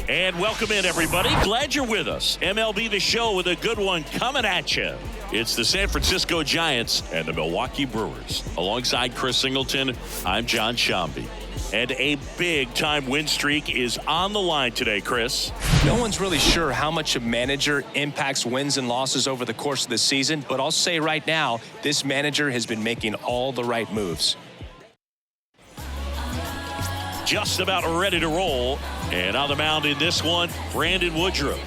And welcome in, everybody. Glad you're with us. MLB The Show with a good one coming at you. It's the San Francisco Giants and the Milwaukee Brewers. Alongside Chris Singleton, I'm John Shambi. And a big-time win streak is on the line today, Chris. No one's really sure how much a manager impacts wins and losses over the course of the season, but I'll say right now, this manager has been making all the right moves. Just about ready to roll. And on the mound in this one, Brandon Woodruff.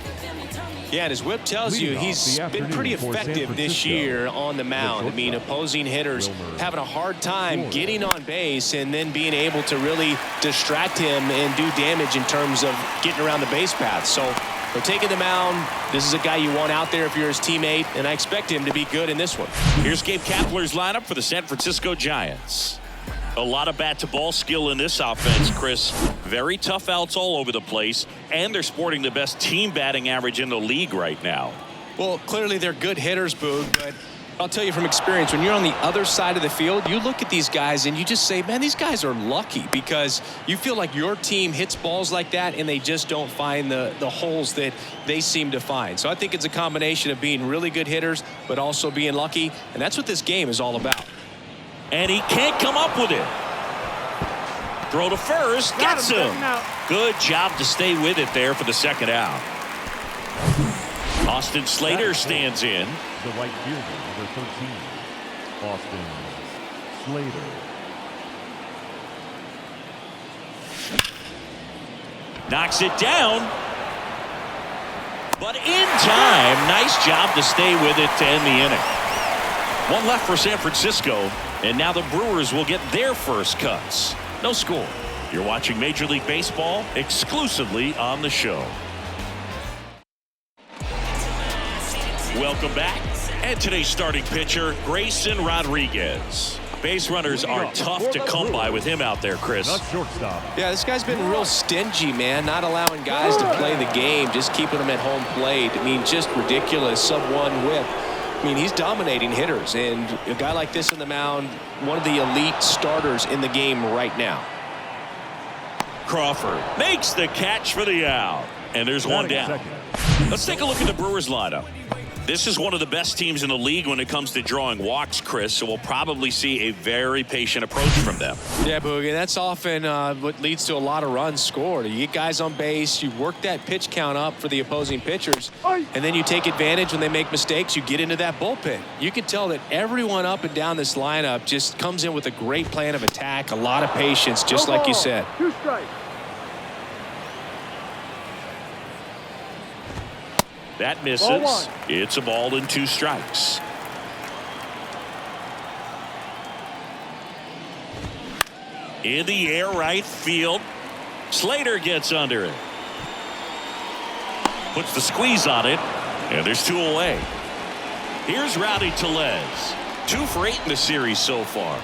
Yeah, and as Whip tells you, he's been pretty effective this year on the mound. I mean, opposing hitters having a hard time getting on base and then being able to really distract him and do damage in terms of getting around the base path. So they're taking the mound. This is a guy you want out there if you're his teammate, and I expect him to be good in this one. Here's Gabe Kapler's lineup for the San Francisco Giants. A lot of bat-to-ball skill in this offense, Chris. Very tough outs all over the place, and they're sporting the best team batting average in the league right now. Well, clearly they're good hitters, Boog, but I'll tell you from experience, when you're on the other side of the field, you look at these guys and you just say, man, these guys are lucky, because you feel like your team hits balls like that and they just don't find the holes that they seem to find. So I think it's a combination of being really good hitters, but also being lucky, and that's what this game is all about. And he can't come up with it. Throw to first, gets him. Good job to stay with it there for the second out. Austin Slater stands in. The right fielder, number 13, Austin Slater. Knocks it down. But in time, nice job to stay with it to end the inning. One left for San Francisco, and now the Brewers will get their first cuts. No score. You're watching Major League Baseball exclusively on the show. Welcome back. And today's starting pitcher, Grayson Rodriguez. Base runners are tough to come by with him out there, Chris. Yeah, this guy's been real stingy, man. Not allowing guys to play the game, just keeping them at home plate. I mean, just ridiculous. Sub-1 whip. I mean, he's dominating hitters, and a guy like this in the mound, one of the elite starters in the game right now. Crawford makes the catch for the out, and there's one down. Let's take a look at the Brewers lineup. This is one of the best teams in the league when it comes to drawing walks, Chris, so we'll probably see a very patient approach from them. Yeah, Boogie, that's often what leads to a lot of runs scored. You get guys on base, you work that pitch count up for the opposing pitchers, and then you take advantage when they make mistakes. You get into that bullpen. You can tell that everyone up and down this lineup just comes in with a great plan of attack, a lot of patience, just like you said. 2 strikes. That misses. It's a ball and 2 strikes. In the air, right field. Slater gets under it. Puts the squeeze on it, and there's 2 away. Here's Rowdy Tellez. 2 for 8 in the series so far.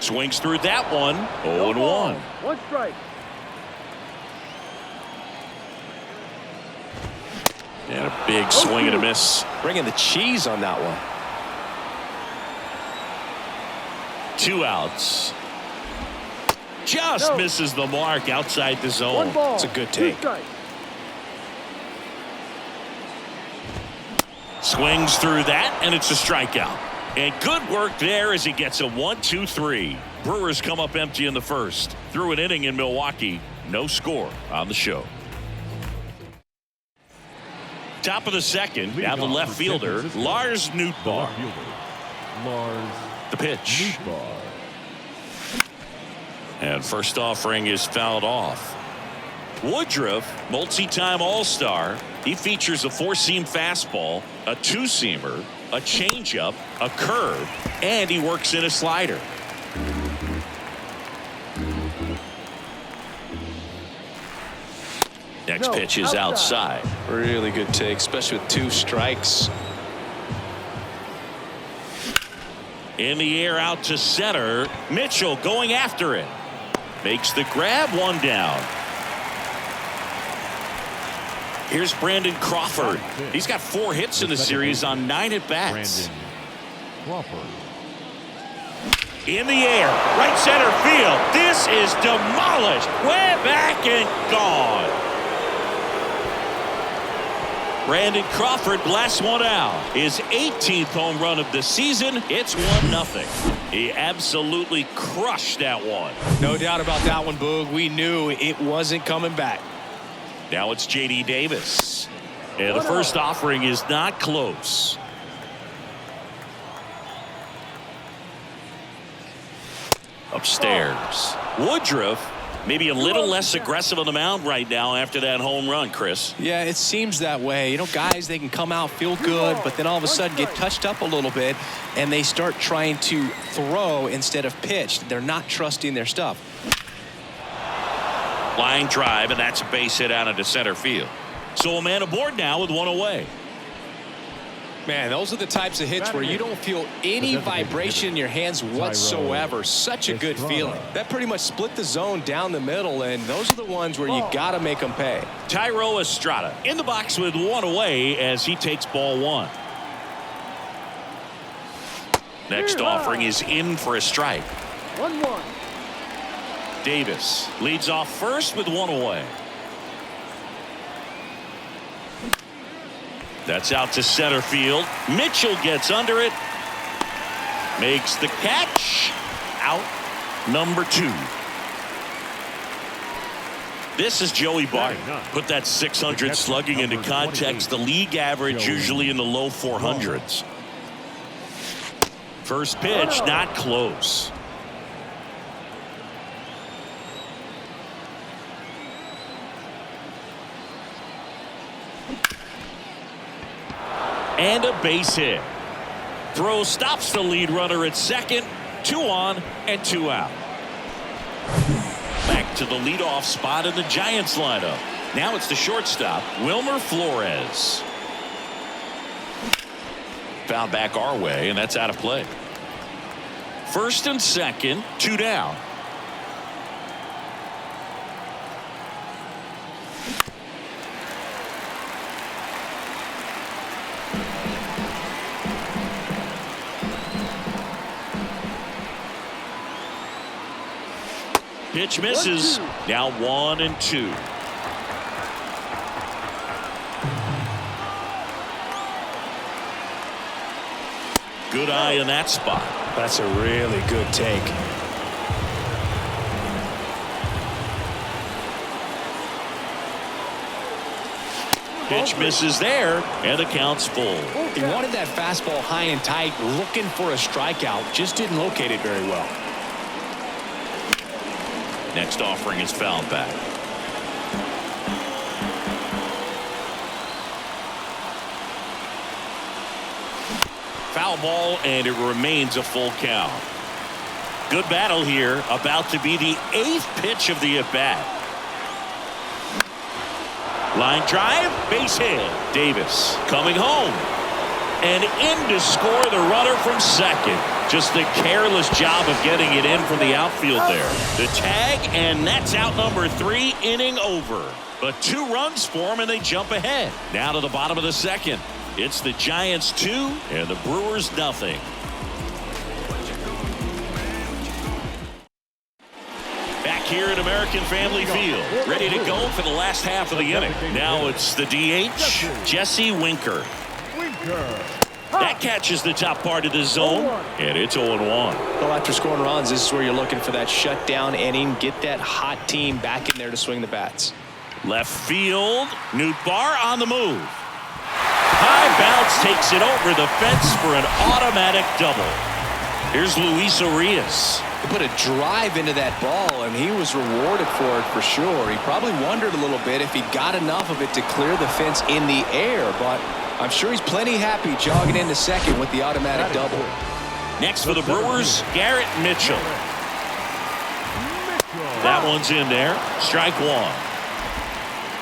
Swings through that one. 0-1. 1 strike. And a big swing and a miss. Bringing the cheese on that one. 2 outs. Just misses the mark outside the zone. 1 ball. It's a good take. 2 strikes. Swings through that, and it's a strikeout. And good work there as he gets a 1-2-3. Brewers come up empty in the first. Through an inning in Milwaukee. No score on the show. Top of the second, now the left fielder, Lars Nootbaar. The pitch. And first offering is fouled off. Woodruff, multi-time All-Star. He features a 4-seam fastball, a 2-seamer, a changeup, a curve, and he works in a slider. Next pitch is outside. Really good take, especially with 2 strikes. In the air out to center. Mitchell going after it. Makes the grab, 1 down. Here's Brandon Crawford. He's got 4 hits in the series on 9 at-bats. In the air, right center field. This is demolished. Way back and gone. Brandon Crawford blasts one out. His 18th home run of the season. It's 1-0. He absolutely crushed that one. No doubt about that one, Boog. We knew it wasn't coming back. Now it's J.D. Davis. And the first offering is not close. Upstairs. Woodruff maybe a little less aggressive on the mound right now after that home run, Chris. Yeah, it seems that way. You know, guys, they can come out, feel good, but then all of a sudden get touched up a little bit, and they start trying to throw instead of pitch. They're not trusting their stuff. Line drive, and that's a base hit out into center field. So a man aboard now with one away. Man, those are the types of hits where you don't feel any vibration in your hands whatsoever. Such a good feeling. That pretty much split the zone down the middle, and those are the ones where you got to make them pay. Thairo Estrada in the box with one away as he takes ball one. Next offering is in for a strike. 1-1. Davis leads off first with one away. That's out to center field. Mitchell gets under it. Makes the catch. Out number 2. This is Joey Barton. Put that 600 slugging into context. The league average usually in the low 400s. First pitch not close. And a base hit. Throw stops the lead runner at second. 2 on and 2 out. Back to the leadoff spot in the Giants lineup. Now it's the shortstop, Wilmer Flores. Foul back our way, and that's out of play. First and second, 2 down. Pitch misses. Now 1 and 2. Good eye in that spot. That's a really good take. Pitch misses there, and the count's full. He wanted that fastball high and tight, looking for a strikeout. Just didn't locate it very well. Next offering is fouled back. Foul ball, and it remains a full count. Good battle here. About to be the 8th pitch of the at-bat. Line drive, base hit. Davis coming home. And in to score the runner from second. Just a careless job of getting it in from the outfield there. The tag, and that's out number 3, inning over. But 2 runs for them, and they jump ahead. Now to the bottom of the second. It's the Giants 2 and the Brewers nothing. Back here at American Family Field, ready to go for the last half of the inning. Now it's the DH, Jesse Winker. That catches the top part of the zone, and it's 0-1. Well, after scoring runs, this is where you're looking for that shutdown inning. Get that hot team back in there to swing the bats. Left field, Nootbaar on the move. High bounce takes it over the fence for an automatic double. Here's Luis Urias. He put a drive into that ball, and he was rewarded for it for sure. He probably wondered a little bit if he got enough of it to clear the fence in the air, but I'm sure he's plenty happy jogging into second with the automatic double. Next for the Brewers, Garrett Mitchell. That one's in there. Strike 1.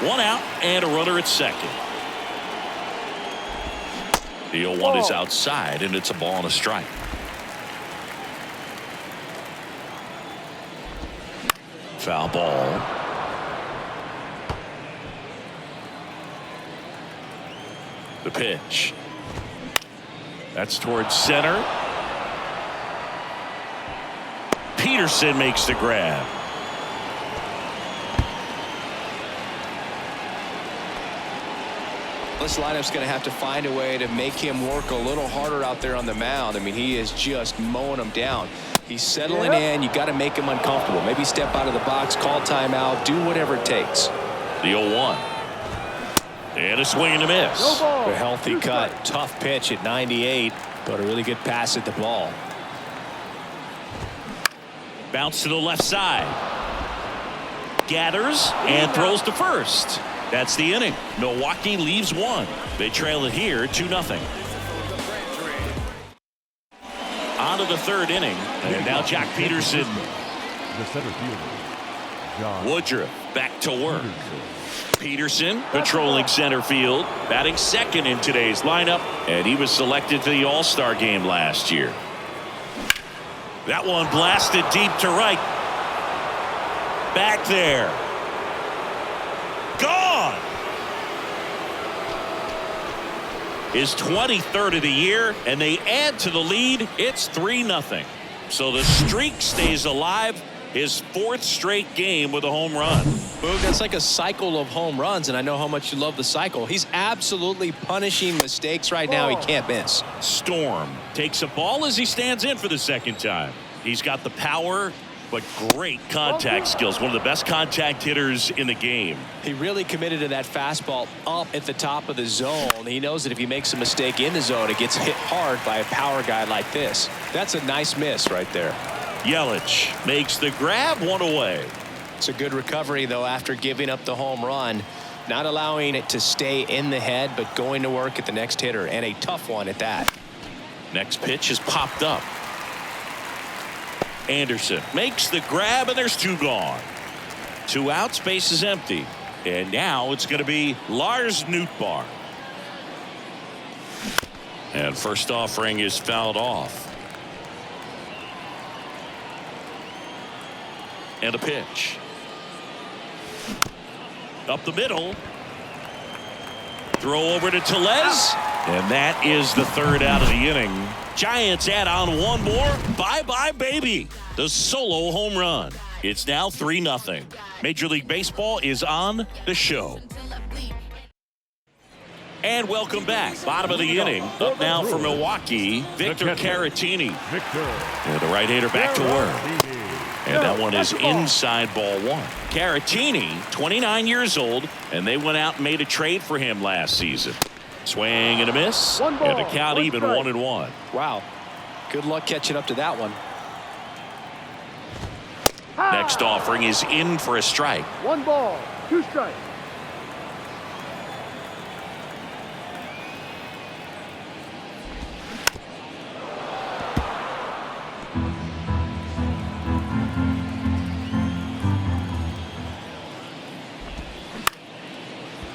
1 out and a runner at second. The 0-1 is outside, and it's a ball and a strike. Foul ball. The pitch. That's towards center. Peterson makes the grab. This lineup's going to have to find a way to make him work a little harder out there on the mound. I mean, he is just mowing them down. He's settling in. You got to make him uncomfortable. Maybe step out of the box, call timeout, do whatever it takes. The 0-1. And a swing and a miss. A healthy cut. Tough pitch at 98, but a really good pass at the ball. Bounce to the left side. Gathers and throws to first. That's the inning. Milwaukee leaves one. They trail it here 2-0. On to the third inning. And now Jock Peterson. The center fielder, Jock Woodruff back to work. Peterson patrolling center field, batting second in today's lineup, and he was selected to the All-Star game last year. That one blasted deep to right. Back there. Gone. His 23rd of the year, and they add to the lead. It's 3-0. So the streak stays alive. His 4th straight game with a home run. Boog, that's like a cycle of home runs, and I know how much you love the cycle. He's absolutely punishing mistakes right now. He can't miss. Storm takes a ball as he stands in for the second time. He's got the power, but great contact skills. One of the best contact hitters in the game. He really committed to that fastball up at the top of the zone. He knows that if he makes a mistake in the zone, it gets hit hard by a power guy like this. That's a nice miss right there. Yelich makes the grab, one away. It's a good recovery, though, after giving up the home run. Not allowing it to stay in the head, but going to work at the next hitter, and a tough one at that. Next pitch is popped up. Anderson makes the grab, and there's 2 gone. 2 outs, base is empty. And now it's going to be Lars Nootbaar. And first offering is fouled off. And a pitch. Up the middle. Throw over to Tellez. And that is the 3rd out of the inning. Giants add on 1 more. Bye-bye, baby. The solo home run. It's now 3-0. Major League Baseball is on the show. And welcome back. Bottom of the inning. Up now for Milwaukee, Victor Caratini. And the right-hander back to work. And that one is inside ball 1. Caratini, 29 years old, and they went out and made a trade for him last season. Swing and a miss, and the count even 1-1. Wow. Good luck catching up to that one. Next offering is in for a strike. 1 ball, 2 strikes.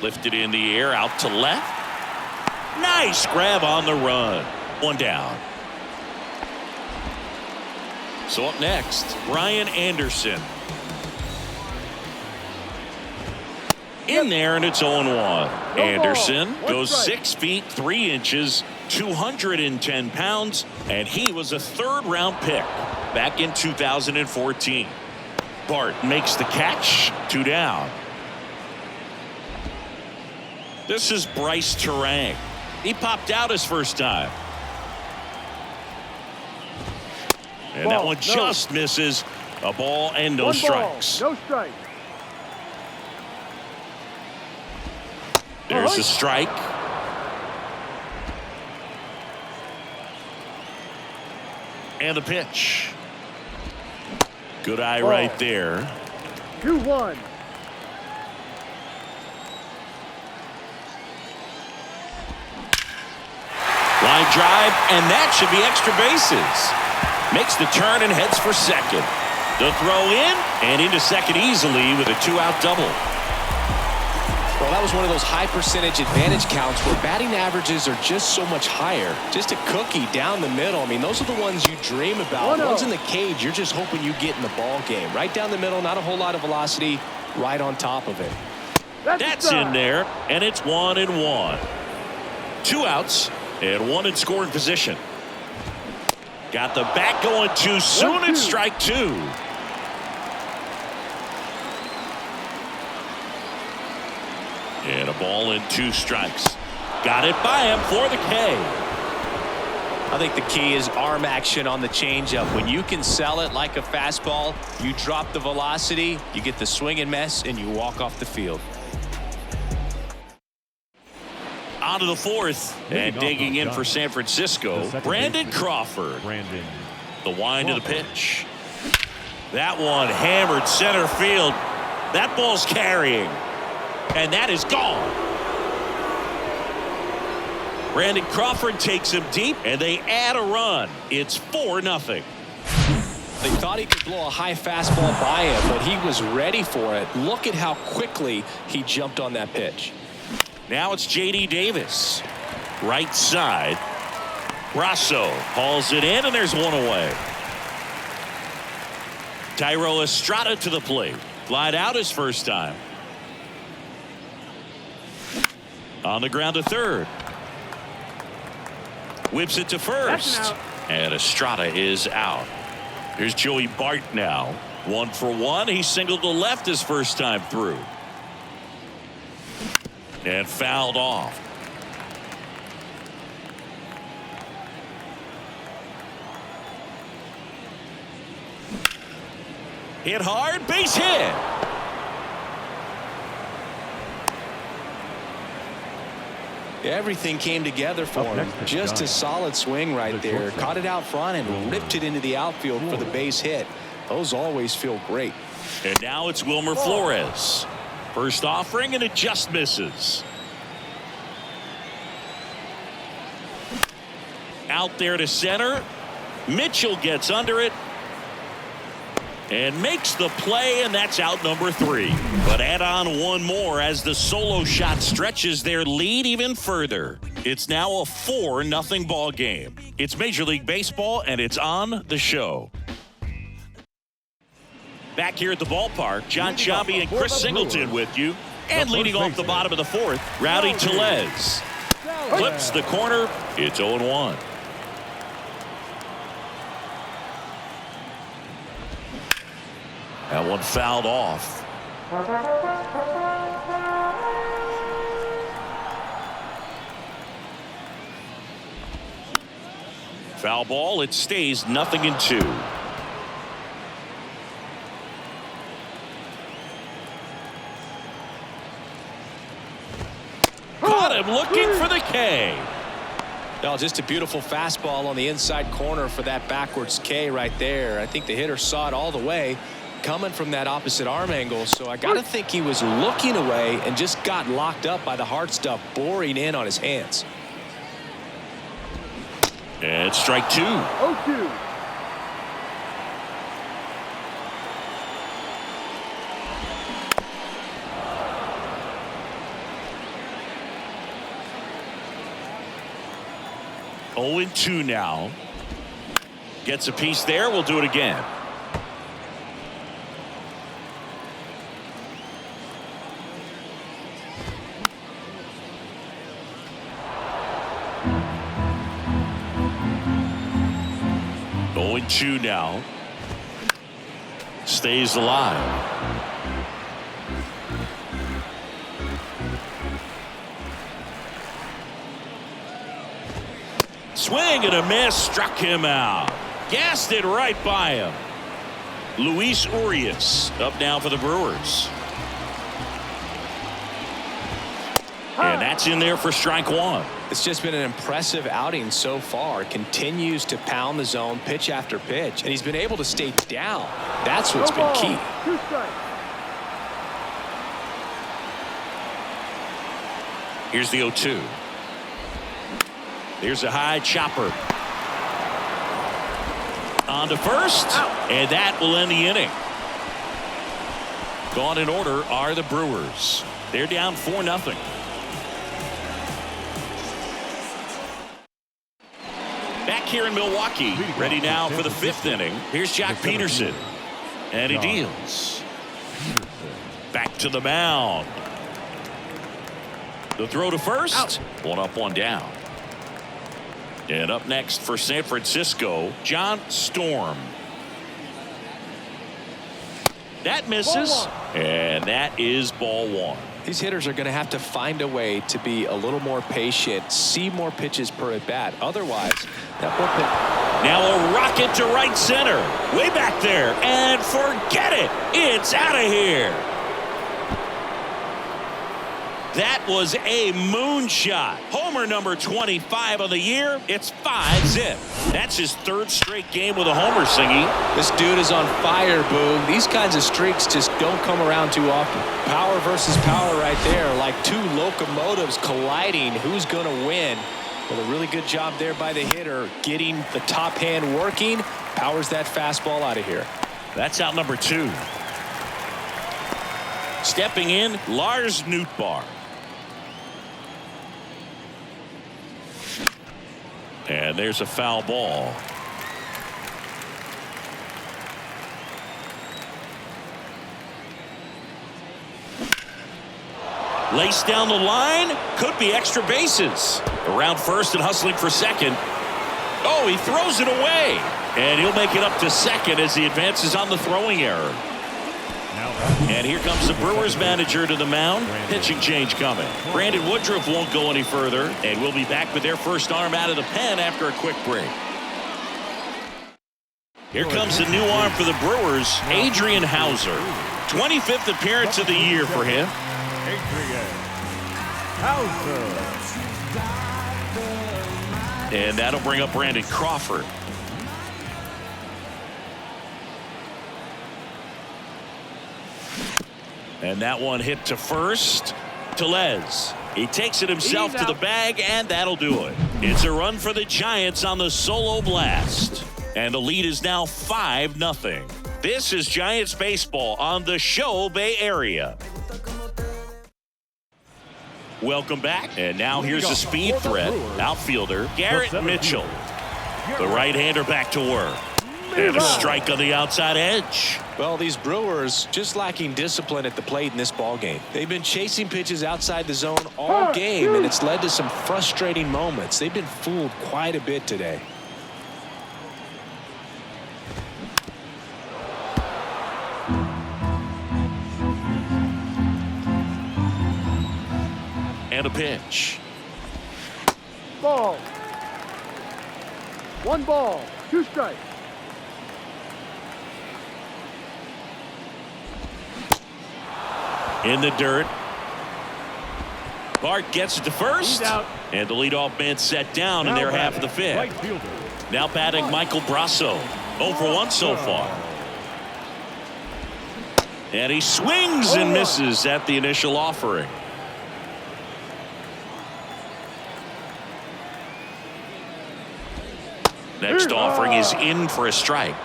Lifted in the air, out to left. Nice grab on the run. 1 down. So up next, Brian Anderson. In there, and it's 0-1. Anderson goes 6 feet 3 inches, 210 pounds, and he was a 3rd-round pick back in 2014. Bart makes the catch. 2 down. This is Bryce Terang. He popped out his first time. And that one just misses. A ball and no strikes. No strikes. There's a strike. And a pitch. Good eye right there. 2-1. Line drive, and that should be extra bases. Makes the turn and heads for second. The throw in and into second easily with a 2-out double. Well, that was one of those high percentage advantage counts where batting averages are just so much higher. Just a cookie down the middle. I mean, those are the ones you dream about. Ones in the cage, you're just hoping you get in the ball game. Right down the middle, not a whole lot of velocity, right on top of it. That's in there, and it's 1-1. 2 outs and 1 in scoring position. Got the bat going too soon. It's strike two. And a ball and 2 strikes. Got it by him for the K. I think the key is arm action on the changeup. When you can sell it like a fastball, you drop the velocity, you get the swing and miss, and you walk off the field. On to the 4th, and digging in for San Francisco, Brandon Crawford. The wind of the pitch. That one hammered center field. That ball's carrying. And that is gone. Brandon Crawford takes him deep, and they add a run. It's 4-0. They thought he could blow a high fastball by him, but he was ready for it. Look at how quickly he jumped on that pitch. Now it's J.D. Davis. Right side. Brasso hauls it in, and there's one away. Thairo Estrada to the plate. Flied out his first time. On the ground to third. Whips it to first. And Estrada is out. Here's Joey Bart now. 1 for 1. He singled to left his first time through. And fouled off. Hit hard, base hit. Everything came together for him. Just a solid swing right there. Caught it out front and ripped it into the outfield for the base hit. Those always feel great. And now it's Wilmer Flores. First offering, and it just misses. Out there to center. Mitchell gets under it and makes the play, and that's out number 3. But add on one more as the solo shot stretches their lead even further. It's now a 4-0 ball game. It's Major League Baseball, and it's on the show. Back here at the ballpark, John Sciambi and Chris Singleton with you. And leading off the bottom of the 4th, Rowdy Tellez. Clips the corner. It's 0-1. That one fouled off. Foul ball. It stays 0-2. Caught him looking for the K. No, just a beautiful fastball on the inside corner for that backwards K right there. I think the hitter saw it all the way coming from that opposite arm angle, so I got to think he was looking away and just got locked up by the hard stuff boring in on his hands. And strike 2. 0-2. Oh, 0-2 now. Gets a piece there. We'll do it again. Going 2 now. Stays alive. Swing and a miss. Struck him out. Gassed it right by him. Luis Urias up now for the Brewers. And that's in there for strike 1. It's just been an impressive outing so far. Continues to pound the zone pitch after pitch, and he's been able to stay down. That's what's been key. 2 strikes. Here's the 0-2. There's a high chopper. On to first, and that will end the inning. Gone in order are the Brewers. They're down 4-0. Back here in Milwaukee, ready now for the 5th inning. Here's Jock Peterson, and he deals. Back to the mound. The throw to first. One up, one down. And up next for San Francisco, John Storm. That misses, and that is ball one. These hitters are going to have to find a way to be a little more patient, see more pitches per at bat. Otherwise, that bullpen. Now a rocket to right center, way back there, and forget it. It's out of here. That was a moonshot. Homer number 25 of the year. It's 5-zip. That's his third straight game with a homer, Singy. This dude is on fire, Boog. These kinds of streaks just don't come around too often. Power versus power right there, like two locomotives colliding. Who's going to win? Well, a really good job there by the hitter, getting the top hand working. Powers that fastball out of here. That's out number 2. Stepping in, Lars Nootbaar. And there's a foul ball. Laced down the line, could be extra bases. Around first and hustling for second. Oh, he throws it away. And he'll make it up to second as he advances on the throwing error. And here comes the Brewers manager to the mound. Pitching change coming. Brandon Woodruff won't go any further, and we'll be back with their first arm out of the pen after a quick break. Here comes the new arm for the Brewers, Adrian Hauser. 25th appearance of the year for him. Adrian Hauser. And that'll bring up Brandon Crawford. And that one hit to first. Tellez. He takes it himself to the bag, and that'll do it. It's a run for the Giants on the solo blast. And the lead is now 5-0. This is Giants baseball on the Show Bay Area. Welcome back. And now here's a speed threat. Outfielder Garrett Mitchell. The right-hander back to work. And a strike on the outside edge. Well, these Brewers just lacking discipline at the plate in this ball game. They've been chasing pitches outside the zone all game, and it's led to some frustrating moments. They've been fooled quite a bit today. And a pitch. Ball. 1 ball, 2 strikes. In the dirt. Bart gets it to first. And the leadoff man set down in their half of the 5th. Right fielder. Now batting Michael Brasso. 0 for 1 so far. And he swings and misses at the initial offering. Next offering is in for a strike.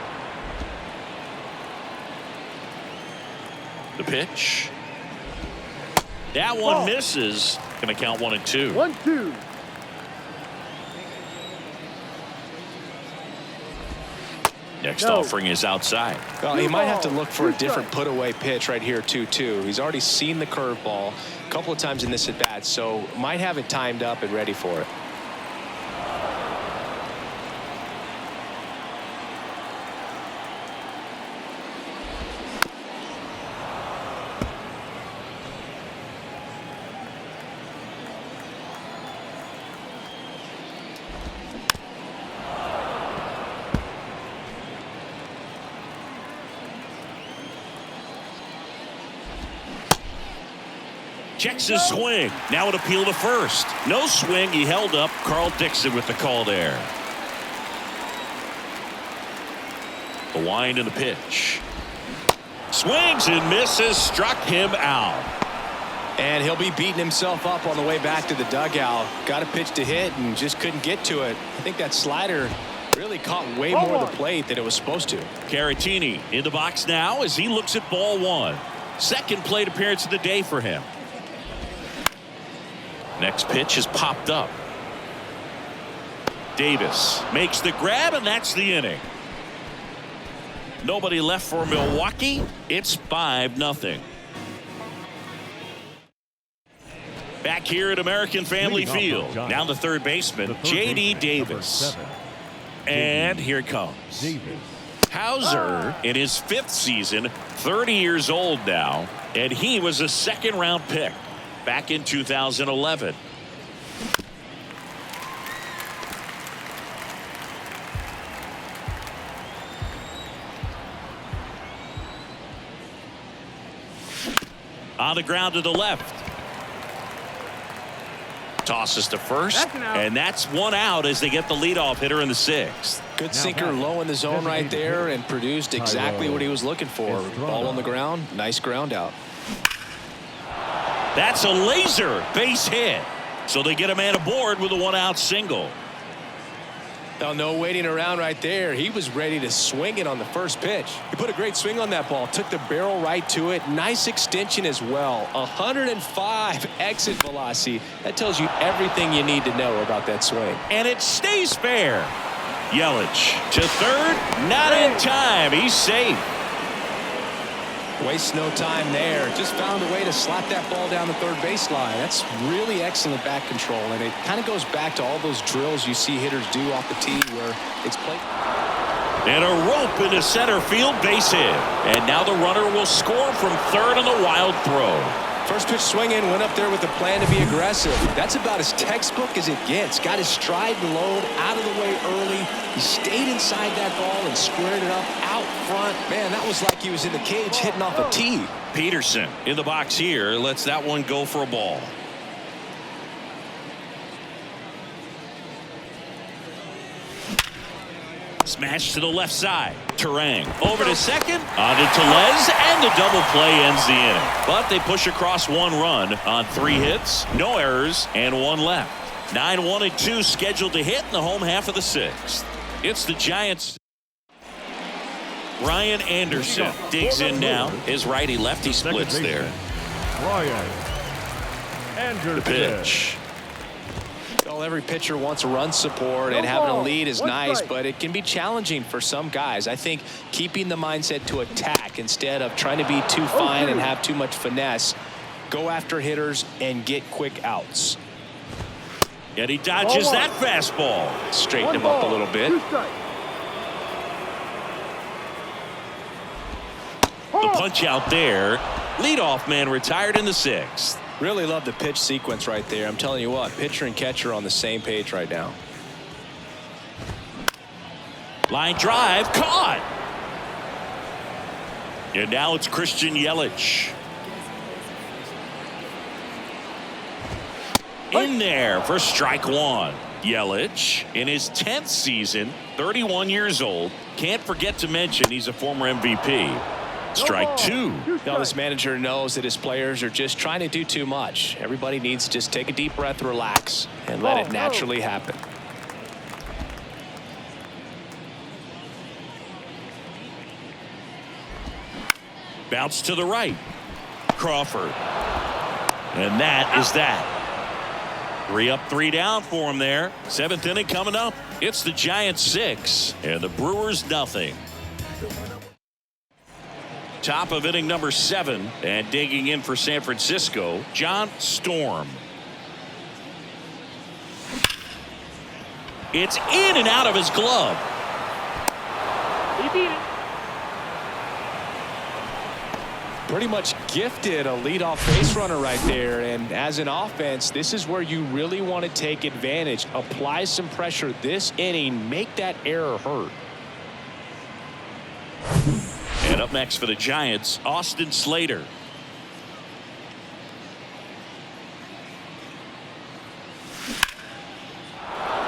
The pitch. That one misses. Going to count 1 and 2. 1-2. Next offering is outside. Well, he might have to look for a different put-away pitch right here, 2-2. He's already seen the curveball a couple of times in this at-bat, so might have it timed up and ready for it. Checks his swing. Now an appeal to first. No swing. He held up. Carl Dixon with the call there. The wind and the pitch. Swings and misses. Struck him out. And he'll be beating himself up on the way back to the dugout. Got a pitch to hit and just couldn't get to it. I think that slider really caught way more of the plate than it was supposed to. Caratini in the box now as he looks at ball 1. Second plate appearance of the day for him. Next pitch is popped up. Davis makes the grab, and that's the inning. Nobody left for Milwaukee. It's 5-0. Back here at American Family Leading off Field. the Giants, Now the third baseman, the third J.D. baseman, Davis. number 7, And here it comes. Davis. Hauser in his 5th season, 30 years old now, and he was a second-round pick back in 2011. On the ground to the left. Tosses to first, That's an out. and that's one out as they get the leadoff hitter in the 6th. Good sinker low in the zone right there and produced exactly what he was looking for. Ball on the ground. Nice ground out. That's a laser base hit. So they get a man aboard with a 1-out single. Now, no waiting around right there. He was ready to swing it on the first pitch. He put a great swing on that ball. Took the barrel right to it. Nice extension as well. 105 exit velocity. That tells you everything you need to know about that swing. And it stays fair. Yelich to third. Not in time. He's safe. Wastes no time there. Just found a way to slap that ball down the third baseline. That's really excellent bat control, and it kind of goes back to all those drills you see hitters do off the tee where it's played. And a rope into center field, base hit. And now the runner will score from third on the wild throw. First pitch swinging, went up there with a plan to be aggressive. That's about as textbook as it gets. Got his stride and load out of the way early. He stayed inside that ball and squared it up out front. Man, that was like he was in the cage hitting off a tee. Peterson in the box here lets that one go for a ball. Smash to the left side. Turang over to second. On to Tellez, and the double play ends the inning. But they push across 1 run on 3 hits, no errors, and 1 left. 9-1 and 2 scheduled to hit in the home half of the 6th. It's the Giants. Ryan Anderson digs in now. His righty-lefty splits there. Ryan Anderson. The pitch. Well, every pitcher wants run support, and having a lead is nice, but it can be challenging for some guys. I think keeping the mindset to attack instead of trying to be too fine and have too much finesse. Go after hitters and get quick outs. And he dodges that fastball. Straighten him up a little bit. The punch out there. Leadoff man retired in the 6th. Really love the pitch sequence right there. I'm telling you what, pitcher and catcher on the same page right now. Line drive caught. And now it's Christian Yelich. In there for strike 1. Yelich in his 10th season, 31 years old. Can't forget to mention he's a former MVP. Strike 2. Now this manager knows that his players are just trying to do too much. Everybody needs to just take a deep breath, relax, and let it naturally happen. Bounce to the right. Crawford. And that is that. 3 up, 3 down for him there. 7th inning coming up. It's the Giants 6 and the Brewers nothing. Top of inning number 7, and digging in for San Francisco, John Storm. It's in and out of his glove. He beat it. Pretty much gifted a leadoff base runner right there, and as an offense, this is where you really want to take advantage. Apply some pressure this inning, make that error hurt. And up next for the Giants, Austin Slater.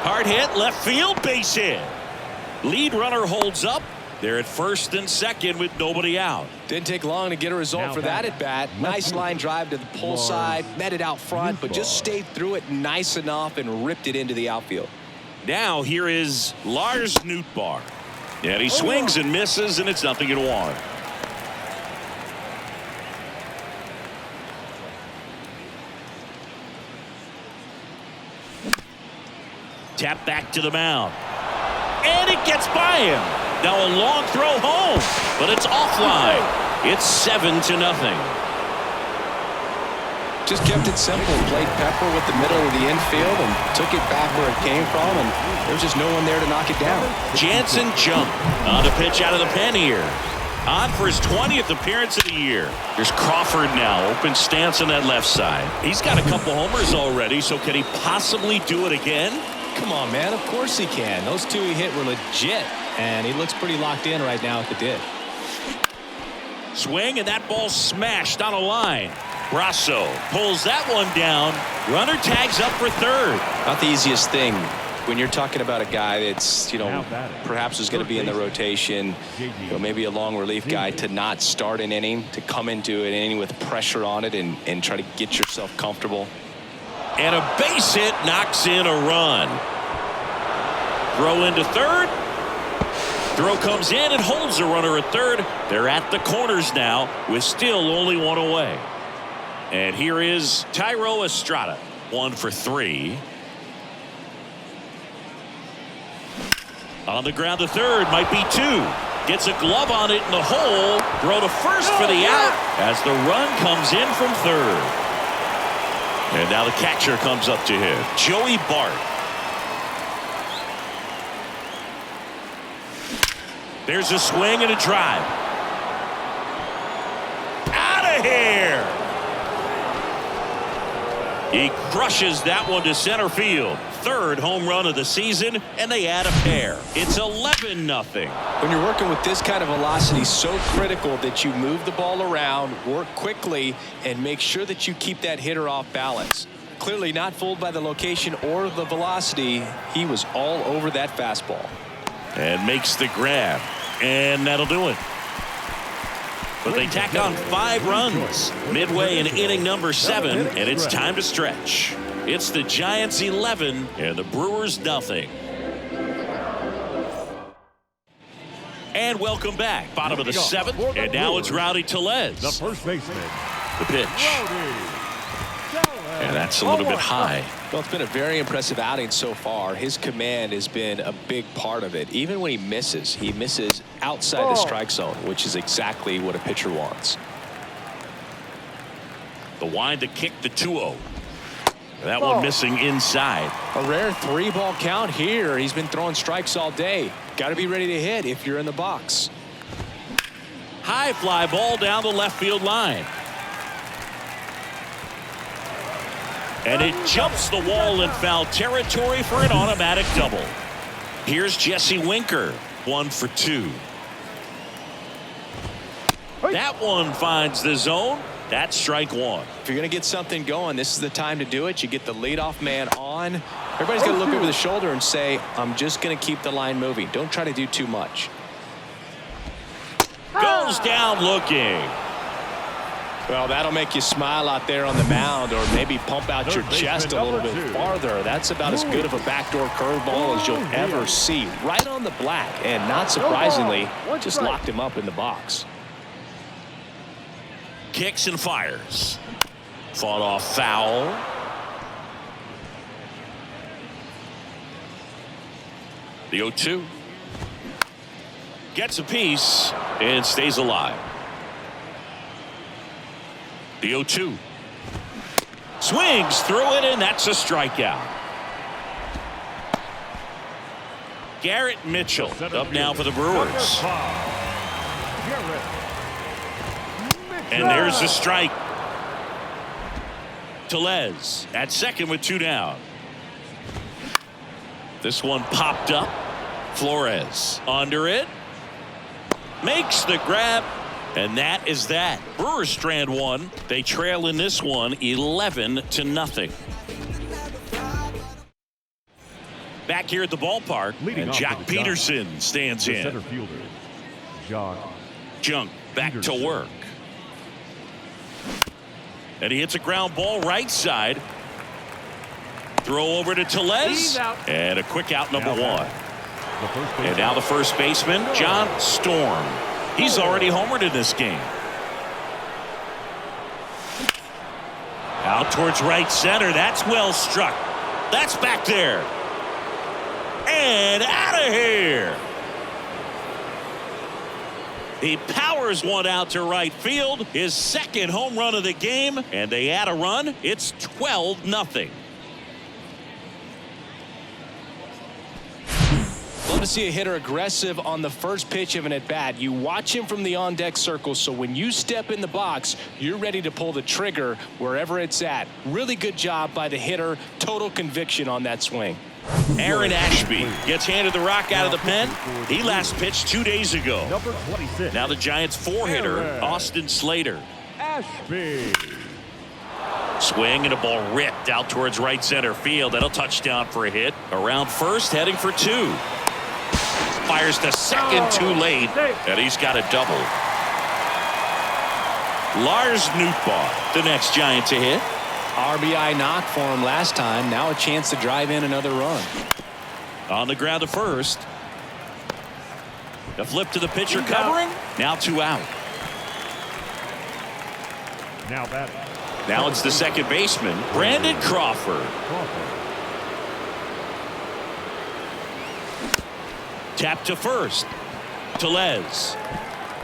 Hard hit, left field, base hit. Lead runner holds up. They're at first and second with nobody out. Didn't take long to get a result Now for that at bat. Nice line drive to the pull side, met it out front, but just stayed through it nice enough and ripped it into the outfield. Now here is Lars Nootbaar. And he swings and misses, and it's 0-1. Tap back to the mound. And it gets by him. Now a long throw home, but it's offline. It's 7-0. Just kept it simple. Played pepper with the middle of the infield and took it back where it came from, and there's just no one there to knock it down. Jansen Junk on the pitch out of the pen here. On for his 20th appearance of the year. There's Crawford now. Open stance on that left side. He's got a couple homers already, so can he possibly do it again? Come on, man. Of course he can. Those two he hit were legit, and he looks pretty locked in right now at the dish. Swing, and that ball smashed on a line. Brasso pulls that one down. Runner tags up for third. Not the easiest thing when you're talking about a guy that's, perhaps is going to be in the rotation, maybe a long relief guy, to not start an inning, to come into an inning with pressure on it and try to get yourself comfortable. And a base hit knocks in a run. Throw into third. Throw comes in and holds the runner at third. They're at the corners now with still only one away. And here is Thairo Estrada. 1 for 3. On the ground to third, might be 2. Gets a glove on it in the hole. Throw to first for the out as the run comes in from third. And now the catcher comes up to him. Joey Bart. There's a swing and a drive. Out of here. He crushes that one to center field. Third home run of the season, and they add a pair. It's 11-0. When you're working with this kind of velocity, so critical that you move the ball around, work quickly, and make sure that you keep that hitter off balance. Clearly not fooled by the location or the velocity. He was all over that fastball. And makes the grab. And that'll do it. But they tack on 5 runs midway in inning number 7, and it's time to stretch. It's the Giants 11 and the Brewers nothing. And welcome back. Bottom of the 7th, and now it's Rowdy Tellez. The first baseman. The pitch. And that's a little bit high. Well, it's been a very impressive outing so far. His command has been a big part of it. Even when he misses outside the strike zone, which is exactly what a pitcher wants. The wind to kick the 2-0. That one missing inside. A rare 3-ball count here. He's been throwing strikes all day. Got to be ready to hit if you're in the box. High fly ball down the left field line. And it jumps the wall in foul territory for an automatic double. Here's Jesse Winker. 1 for 2. That one finds the zone. That's strike 1. If you're going to get something going, this is the time to do it. You get the leadoff man on. Everybody's going to look over the shoulder and say, I'm just going to keep the line moving. Don't try to do too much. Goes down looking. Well, that'll make you smile out there on the mound, or maybe pump out your chest a little bit farther. That's about as good of a backdoor curveball as you'll ever see. Right on the black, and not surprisingly, just locked him up in the box. Kicks and fires. Fought off foul. The 0-2. Gets a piece and stays alive. The 0-2. Swings through it, and that's a strikeout. Garrett Mitchell up now for the Brewers. And there's the strike. Tellez at second with 2 down. This one popped up. Flores under it. Makes the grab. And that is that. Brewers strand 1. They trail in this one 11-0. Back here at the ballpark, and Jock Peterson stands in. Center fielder, Jock Junk back to work. And he hits a ground ball right side. Throw over to Tellez. And a quick out, number 1. And now the first baseman, John Storm. He's already homered in this game. Out towards right center. That's well struck. That's back there. And out of here. He powers one out to right field. His second home run of the game, and they add a run. It's 12-0. Love to see a hitter aggressive on the first pitch of an at-bat. You watch him from the on-deck circle, so when you step in the box, you're ready to pull the trigger wherever it's at. Really good job by the hitter. Total conviction on that swing. Aaron Ashby gets handed the rock out of the pen. He last pitched 2 days ago. Number 26. Now the Giants' four-hitter, Austin Slater. Ashby. Swing and a ball ripped out towards right center field. That'll touchdown for a hit. Around first, heading for two. Fires to second too late, and he's got a double. Lars Nootbaar, the next Giant to hit. RBI knock for him last time. Now a chance to drive in another run. On the ground to first. The flip to the pitcher covering. Now 2 out. Now batting. Now it's the second baseman, Brandon Crawford. Tap to first. Tellez.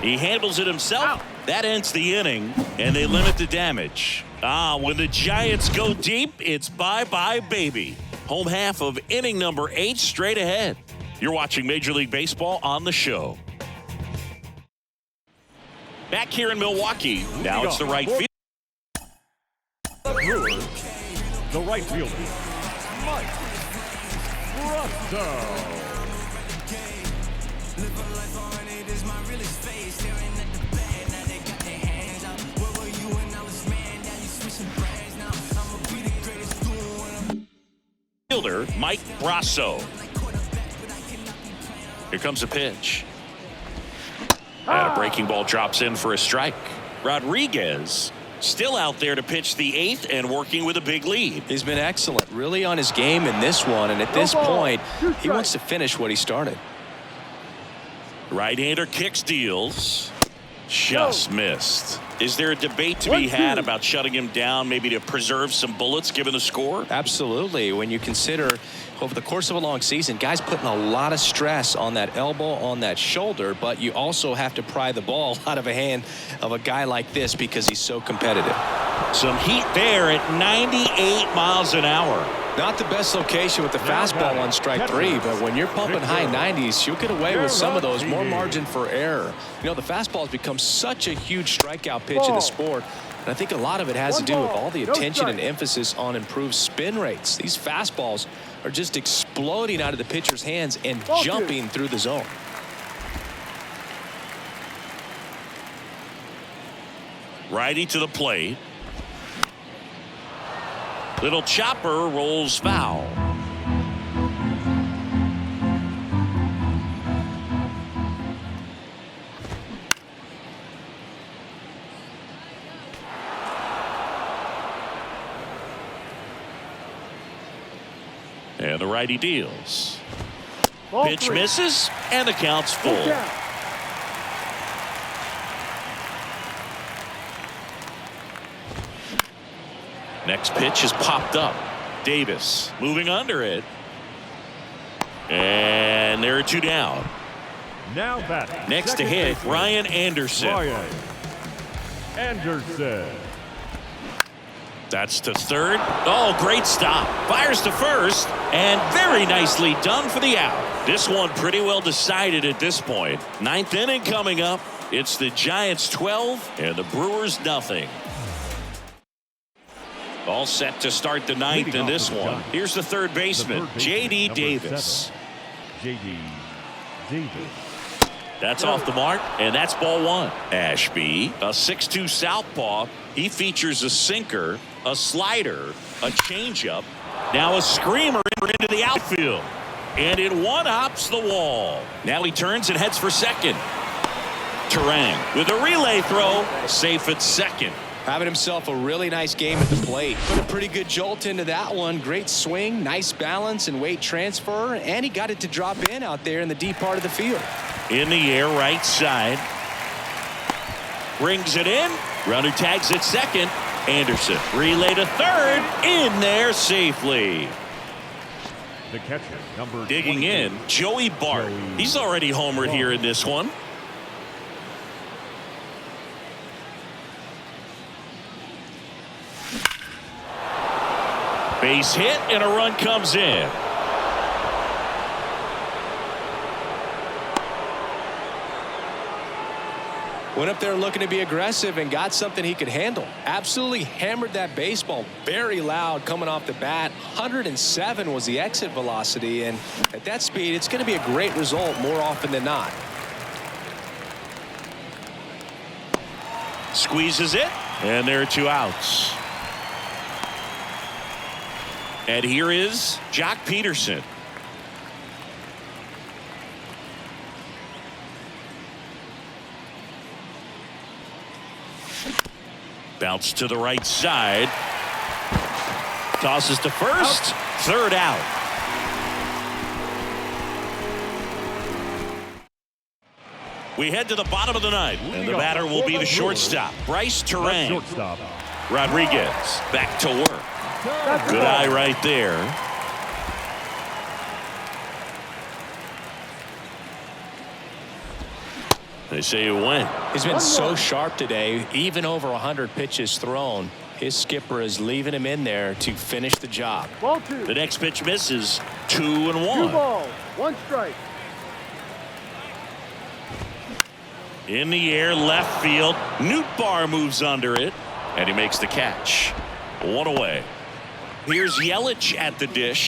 He handles it himself. That ends the inning, and they limit the damage. When the Giants go deep, it's bye-bye, baby. Home half of inning number 8 straight ahead. You're watching Major League Baseball on the show. Back here in Milwaukee, now it's the right field. Brewers, the right fielder, Mike Brosseau. Fielder Mike Brosseau. Here comes a pitch. And a breaking ball drops in for a strike. Rodriguez still out there to pitch the 8th and working with a big lead. He's been excellent, really on his game in this one, and at this point, he wants to finish what he started. Right-hander kicks, deals. Just missed. Is there a debate to be had about shutting him down, maybe to preserve some bullets given the score? Absolutely. When you consider over the course of a long season, guys putting a lot of stress on that elbow, on that shoulder, but you also have to pry the ball out of a hand of a guy like this because he's so competitive. Some heat there at 98 miles an hour. Not the best location with the fastball on strike 3, but when you're pumping high 90s, you'll get away with some of those, more margin for error. You know, the fastball has become such a huge strikeout pitch in the sport, and I think a lot of it has to do with all the attention and emphasis on improved spin rates. These fastballs are just exploding out of the pitcher's hands and jumping through the zone. Righty to the plate. Little chopper rolls foul. And the righty deals. Pitch misses, and the count's full. Next pitch is popped up. Davis moving under it. And there are 2 down. Now batting. Next to hit, Ryan Anderson. Ryan Anderson. That's to third. Oh, great stop. Fires to first, and very nicely done for the out. This one pretty well decided at this point. 9th inning coming up. It's the Giants 12 and the Brewers nothing. All set to start the 9th in this one. Here's the third baseman, J.D. Davis. J.D. Davis. That's off the mark, and that's ball 1. Ashby, a 6'2 southpaw. He features a sinker, a slider, a changeup. Now a screamer into the outfield. And it one-hops the wall. Now he turns and heads for second. Turang with a relay throw, safe at second. Having himself a really nice game at the plate. Put a pretty good jolt into that one. Great swing, nice balance and weight transfer, and he got it to drop in out there in the deep part of the field. In the air, right side. Brings it in. Runner tags at second. Anderson relay to third. In there safely. The catcher, number Digging 28. in, Joey Bart. He's already homered here in this one. Base hit and a run comes in. Went up there looking to be aggressive and got something he could handle. Absolutely hammered that baseball. Very loud coming off the bat. 107 was the exit velocity, and at that speed, it's going to be a great result more often than not. Squeezes it, and there are 2 outs. And here is Jock Peterson. Bounce to the right side. Tosses to first. Third out. We head to the bottom of the ninth, and the batter will be the shortstop, Bryce Terang. Shortstop. Rodriguez back to work. Good eye right there. They say it went. He's been so sharp today, even over 100 pitches thrown. His skipper is leaving him in there to finish the job. Ball 2. The next pitch misses. 2-1. 2 balls, 1 strike. In the air, left field. Nootbaar moves under it, and he makes the catch. 1 away. Here's Yelich at the dish.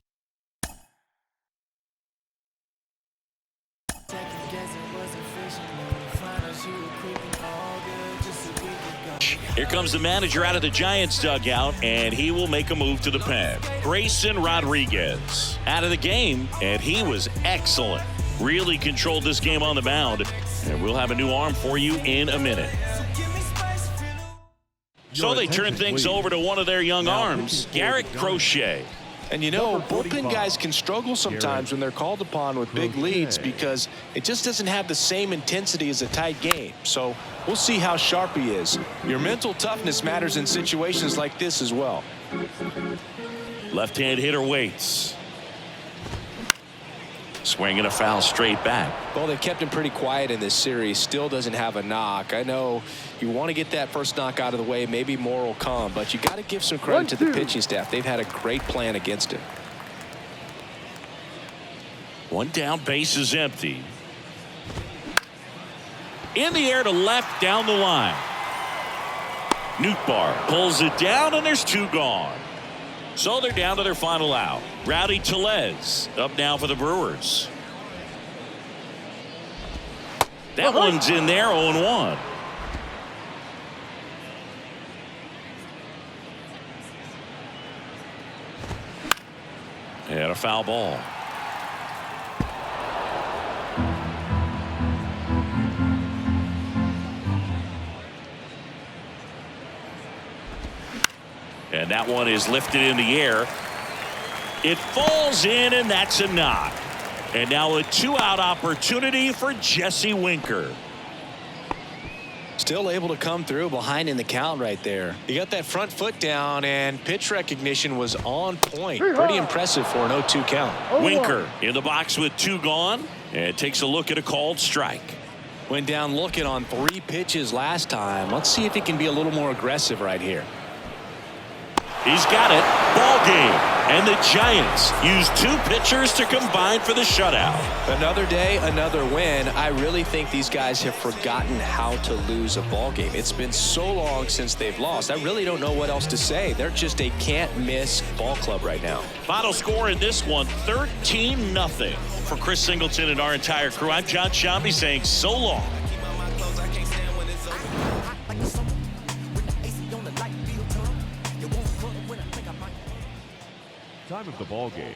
Here comes the manager out of the Giants dugout, and he will make a move to the pen. Grayson Rodriguez out of the game, and he was excellent. Really controlled this game on the mound, and we'll have a new arm for you in a minute. So they turn things over to one of their young arms, Garrett Crochet. And you know, bullpen guys can struggle sometimes when they're called upon with big leads because it just doesn't have the same intensity as a tight game. So we'll see how sharp he is. Your mental toughness matters in situations like this as well. Left-hand hitter waits. Swinging a foul straight back. Well, they've kept him pretty quiet in this series. Still doesn't have a knock. I know you want to get that first knock out of the way. Maybe more will come, but you got to give some credit to the pitching staff. They've had a great plan against him. 1 down, base is empty. In the air to left, down the line. Nootbaar pulls it down, and there's 2 gone. So they're down to their final out. Rowdy Tellez up now for the Brewers. That one's in there, 0-1. And a foul ball. And that one is lifted in the air. It falls in, and that's a knock. And now a 2-out opportunity for Jesse Winker. Still able to come through behind in the count right there. He got that front foot down, and pitch recognition was on point. Pretty impressive for an 0-2 count. Winker in the box with 2 gone, and takes a look at a called strike. Went down looking on 3 pitches last time. Let's see if he can be a little more aggressive right here. He's got it. Ball game. And the Giants use 2 pitchers to combine for the shutout. Another day, another win. I really think these guys have forgotten how to lose a ball game. It's been so long since they've lost. I really don't know what else to say. They're just a can't-miss ball club right now. Final score in this one, 13-0. For Chris Singleton and our entire crew, I'm John Shambi saying so long. Time of the ball game,